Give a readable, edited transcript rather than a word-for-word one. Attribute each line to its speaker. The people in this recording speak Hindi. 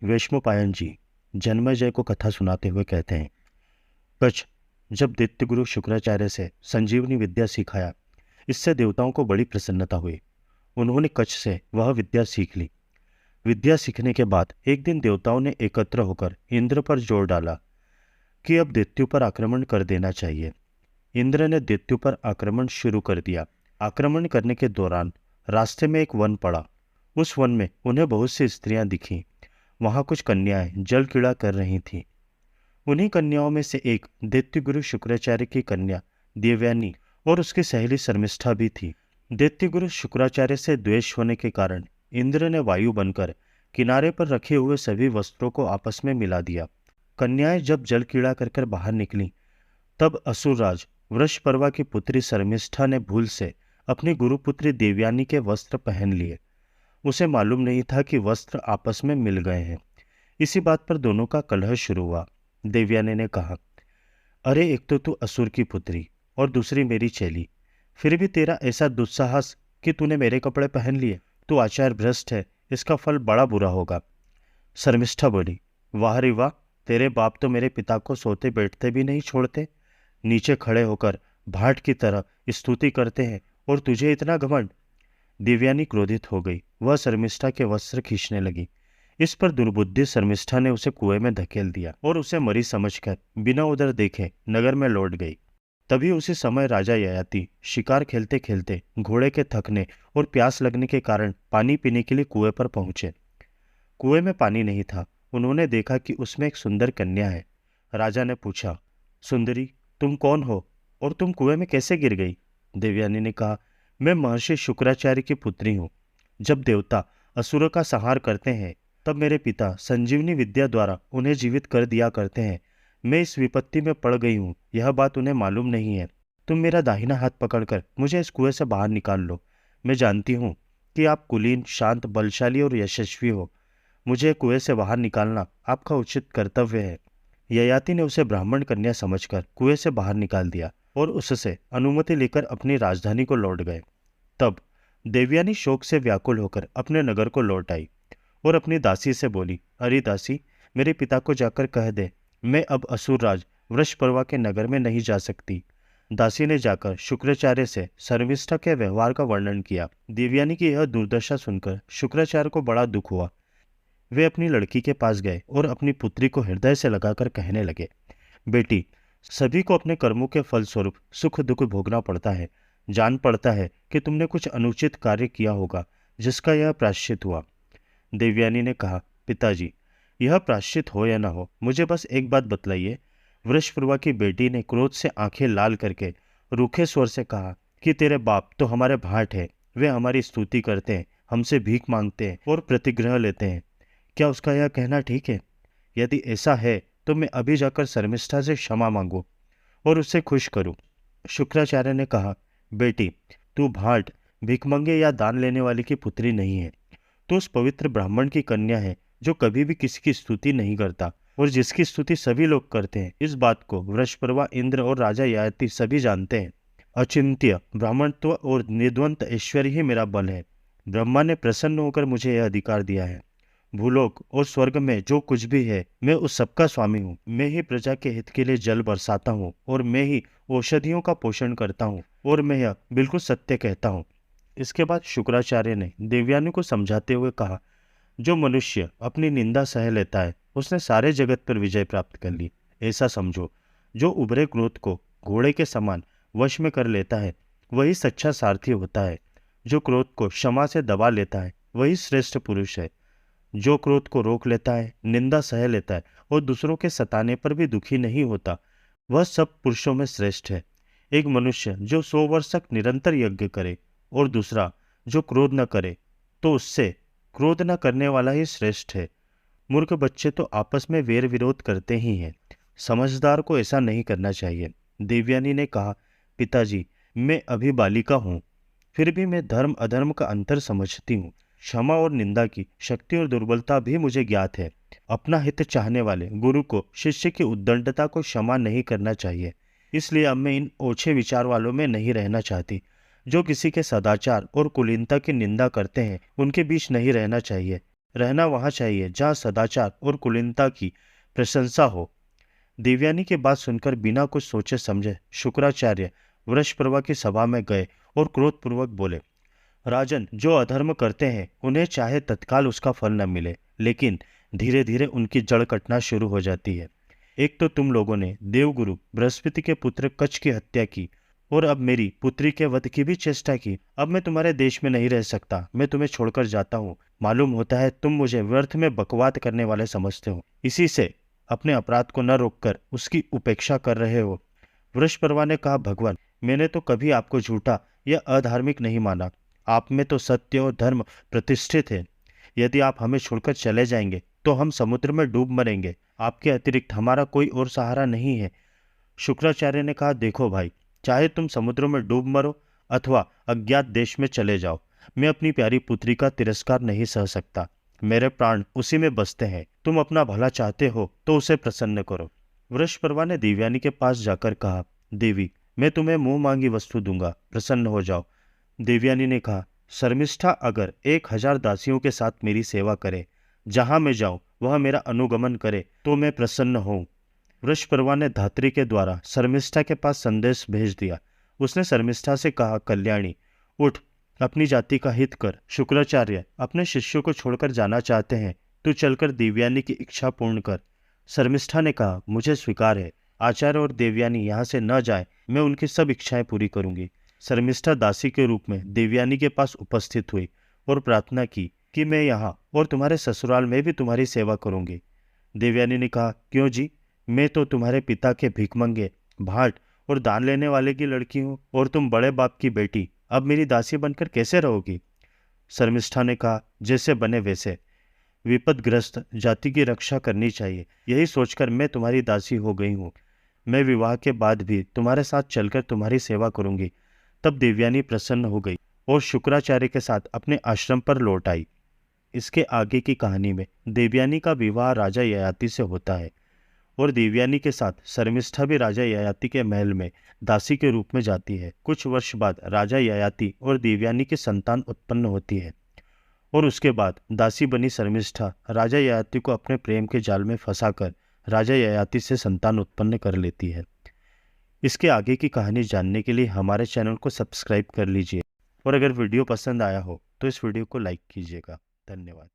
Speaker 1: वेश्मपायन जी जन्मेजय को कथा सुनाते हुए कहते हैं, कच्छ जब दैत्य गुरु शुक्राचार्य से संजीवनी विद्या सिखाया, इससे देवताओं को बड़ी प्रसन्नता हुई। उन्होंने कच्छ से वह विद्या सीख ली। विद्या सीखने के बाद एक दिन देवताओं ने एकत्र होकर इंद्र पर जोर डाला कि अब दैत्यों पर आक्रमण कर देना चाहिए। इंद्र ने दैत्यों पर आक्रमण शुरू कर दिया। आक्रमण करने के दौरान रास्ते में एक वन पड़ा। उस वन में उन्हें बहुत सी स्त्रियां दिखीं। वहां कुछ कन्याएं जल क्रीड़ा कर रही थीं। उन्हीं कन्याओं में से एक दैत्यगुरु शुक्राचार्य की कन्या देवयानी और उसकी सहेली शर्मिष्ठा भी थी। दैत्यगुरु शुक्राचार्य से द्वेष होने के कारण इंद्र ने वायु बनकर किनारे पर रखे हुए सभी वस्त्रों को आपस में मिला दिया। कन्याएं जब जल क्रीड़ा कर बाहर निकली, तब असुरराज वृषपर्वा की पुत्री शर्मिष्ठा ने भूल से अपनी गुरुपुत्री देवयानी के वस्त्र पहन लिए। उसे मालूम नहीं था कि वस्त्र आपस में मिल गए हैं। इसी बात पर दोनों का कलह शुरू हुआ। देवयानी ने कहा, अरे एक तो तू असुर की पुत्री और दूसरी मेरी चेली, फिर भी तेरा ऐसा दुस्साहस कि तूने मेरे कपड़े पहन लिए। तू आचार भ्रष्ट है, इसका फल बड़ा बुरा होगा। शर्मिष्ठा बोली, वाह रे वाह, तेरे बाप तो मेरे पिता को सोते बैठते भी नहीं छोड़ते। नीचे खड़े होकर भाट की तरह स्तुति करते हैं और तुझे इतना घमंड। देवयानी क्रोधित हो गई। वह शर्मिष्ठा के वस्त्र खींचने लगी। इस पर दुर्बुद्धि शर्मिष्ठा ने उसे कुएं में धकेल दिया और उसे मरी समझकर बिना उधर देखे नगर में लौट गई। तभी उसी समय राजा ययाति शिकार खेलते खेलते घोड़े के थकने और प्यास लगने के कारण पानी पीने के लिए कुएं पर पहुंचे। कुएं में पानी नहीं था। उन्होंने देखा कि उसमें एक सुंदर कन्या है। राजा ने पूछा, सुंदरी, तुम कौन हो और तुम कुएं में कैसे गिर गई? देवयानी ने कहा, मैं महर्षि शुक्राचार्य की पुत्री हूँ। जब देवता असुरों का संहार करते हैं, तब मेरे पिता संजीवनी विद्या द्वारा उन्हें जीवित कर दिया करते हैं। मैं इस विपत्ति में पड़ गई हूँ, यह बात उन्हें मालूम नहीं है। तुम मेरा दाहिना हाथ पकड़कर मुझे इस कुएं से बाहर निकाल लो। मैं जानती हूँ कि आप कुलीन, शांत, बलशाली और यशस्वी हो। मुझे कुएं से बाहर निकालना आपका उचित कर्तव्य है। ययाति ने उसे ब्राह्मण कन्या समझकर कुएं से बाहर निकाल दिया और उससे अनुमति लेकर अपनी राजधानी को लौट गए। तब देवयानी शोक से व्याकुल होकर अपने नगर को लौट आई और अपनी दासी से बोली, अरे दासी, मेरे पिता को जाकर कह दे, मैं अब असुरराज वृषपर्वा के नगर में नहीं जा सकती। दासी ने जाकर शुक्राचार्य से शर्मिष्ठा के व्यवहार का वर्णन किया। देवयानी की यह दुर्दशा सुनकर शुक्राचार्य को बड़ा दुख हुआ। वे अपनी लड़की के पास गए और अपनी पुत्री को हृदय से लगाकर कहने लगे, बेटी, सभी को अपने कर्मों के फलस्वरूप सुख दुख भोगना पड़ता है। जान पड़ता है कि तुमने कुछ अनुचित कार्य किया होगा, जिसका यह प्रायश्चित हुआ। देवयानी ने कहा, पिताजी, यह प्रायश्चित हो या न हो, मुझे बस एक बात बतलाइए। वृषपर्वा की बेटी ने क्रोध से आंखें लाल करके रूखे स्वर से कहा कि तेरे बाप तो हमारे भाट है। वे हमारी स्तुति करते हैं, हमसे भीख मांगते हैं और प्रतिग्रह लेते हैं। क्या उसका यह कहना ठीक है? यदि ऐसा है तो मैं अभी जाकर शर्मिष्ठा से क्षमा मांगू और उससे खुश करूं। शुक्राचार्य ने कहा, बेटी, तू भाट, भिखमंगे या दान लेने वाले की पुत्री नहीं है। तो उस पवित्र ब्राह्मण की कन्या है जो कभी भी किसी की स्तुति नहीं करता और जिसकी स्तुति सभी लोग करते हैं। इस बात को वृषपर्वा, इंद्र और राजा ययाति सभी जानते हैं। अचिंत्य ब्राह्मणत्व और निद्वंत ऐश्वर्य ही मेरा बल है। ब्रह्मा ने प्रसन्न होकर मुझे यह अधिकार दिया है। भूलोक और स्वर्ग में जो कुछ भी है, मैं उस सबका स्वामी हूँ। मैं ही प्रजा के हित के लिए जल बरसाता हूँ और मैं ही औषधियों का पोषण करता हूँ और मैं यह बिल्कुल सत्य कहता हूँ। इसके बाद शुक्राचार्य ने देवयानी को समझाते हुए कहा, जो मनुष्य अपनी निंदा सह लेता है, उसने सारे जगत पर विजय प्राप्त कर ली। ऐसा समझो, जो उभरे क्रोध को घोड़े के समान वश में कर लेता है, वही सच्चा सारथी होता है। जो क्रोध को क्षमा से दबा लेता है, वही श्रेष्ठ पुरुष है। जो क्रोध को रोक लेता है, निंदा सह लेता है और दूसरों के सताने पर भी दुखी नहीं होता, वह सब पुरुषों में श्रेष्ठ है। एक मनुष्य जो 100 वर्ष तक निरंतर यज्ञ करे और दूसरा जो क्रोध न करे, तो उससे क्रोध न करने वाला ही श्रेष्ठ है। मूर्ख बच्चे तो आपस में वेर विरोध करते ही हैं। समझदार को ऐसा नहीं करना चाहिए। देवयानी ने कहा, पिताजी, मैं अभी बालिका हूँ, फिर भी मैं धर्म अधर्म का अंतर समझती हूँ। क्षमा और निंदा की शक्ति और दुर्बलता भी मुझे ज्ञात है। अपना हित चाहने वाले गुरु को शिष्य की उद्दंडता को क्षमा नहीं करना चाहिए। इसलिए अब मैं इन ओछे विचार वालों में नहीं रहना चाहती। जो किसी के सदाचार और कुलीनता की निंदा करते हैं, उनके बीच नहीं रहना चाहिए। रहना वहां चाहिए जहां सदाचार और कुलीनता की प्रशंसा हो। देवयानी की बात सुनकर बिना कुछ सोचे समझे शुक्राचार्य वृषपर्वा की सभा में गए और क्रोधपूर्वक बोले, राजन, जो अधर्म करते हैं उन्हें चाहे तत्काल उसका फल न मिले, लेकिन धीरे धीरे उनकी जड़ कटना शुरू हो जाती है। एक तो तुम लोगों ने देवगुरु बृहस्पति के पुत्र कच्छ की हत्या की और अब मेरी पुत्री के वध की भी चेष्टा की। अब मैं तुम्हारे देश में नहीं रह सकता, मैं तुम्हें छोड़कर जाता हूँ। मालूम होता है तुम मुझे व्यर्थ में बकवाद करने वाले समझते हो, इसी से अपने अपराध को न रोककर उसकी उपेक्षा कर रहे हो। वृषपर्वा ने कहा, भगवान, मैंने तो कभी आपको झूठा या अधार्मिक नहीं माना। आप में तो सत्य और धर्म प्रतिष्ठित है। यदि आप हमें छोड़कर चले जाएंगे तो हम समुद्र में डूब मरेंगे। आपके अतिरिक्त हमारा कोई और सहारा नहीं है। शुक्राचार्य ने कहा, देखो भाई, चाहे तुम समुद्र में डूब मरो अथवा अज्ञात देश में चले जाओ, मैं अपनी प्यारी पुत्री का तिरस्कार नहीं सह सकता। मेरे प्राण उसी में बसते हैं। तुम अपना भला चाहते हो तो उसे प्रसन्न करो। वृषपर्वा ने देवयानी के पास जाकर कहा, देवी, मैं तुम्हें मुंह मांगी वस्तु दूंगा, प्रसन्न हो जाओ। देवयानी ने कहा, शर्मिष्ठा अगर 1000 दासियों के साथ मेरी सेवा करे, जहां मैं जाऊं वह मेरा अनुगमन करे, तो मैं प्रसन्न हूं। वृषपर्वा ने धात्री के द्वारा शर्मिष्ठा के पास संदेश भेज दिया। उसने शर्मिष्ठा से कहा, कल्याणी, उठ, अपनी जाति का हित कर। शुक्राचार्य अपने शिष्यों को छोड़कर जाना चाहते हैं, तू चलकर देवयानी की इच्छा पूर्ण कर। शर्मिष्ठा ने कहा, मुझे स्वीकार है। आचार्य और देवयानी यहाँ से न जाए, मैं उनकी सब इच्छाएं पूरी करूंगी। शर्मिष्ठा दासी के रूप में देवयानी के पास उपस्थित हुई और प्रार्थना की कि मैं यहाँ और तुम्हारे ससुराल में भी तुम्हारी सेवा करूंगी। देवयानी ने कहा, क्यों जी, मैं तो तुम्हारे पिता के भिखमंगे, भाट और दान लेने वाले की लड़की हूँ, और तुम बड़े बाप की बेटी अब मेरी दासी बनकर कैसे रहोगी? शर्मिष्ठा ने कहा, जैसे बने वैसे। विपदग्रस्त जाति की रक्षा करनी चाहिए, यही सोचकर मैं तुम्हारी दासी हो गई हूँ। मैं विवाह के बाद भी तुम्हारे साथ चलकर तुम्हारी सेवा करूंगी। तब देवयानी प्रसन्न हो गई और शुक्राचार्य के साथ अपने आश्रम पर लौट आई। इसके आगे की कहानी में देवयानी का विवाह राजा ययाति से होता है और देवयानी के साथ शर्मिष्ठा भी राजा ययाति के महल में दासी के रूप में जाती है। कुछ वर्ष बाद राजा ययाति और देवयानी की संतान उत्पन्न होती है और उसके बाद दासी बनी शर्मिष्ठा राजा ययाति को अपने प्रेम के जाल में फंसाकर राजा ययाति से संतान उत्पन्न कर लेती है। इसके आगे की कहानी जानने के लिए हमारे चैनल को सब्सक्राइब कर लीजिए और अगर वीडियो पसंद आया हो तो इस वीडियो को लाइक कीजिएगा। धन्यवाद।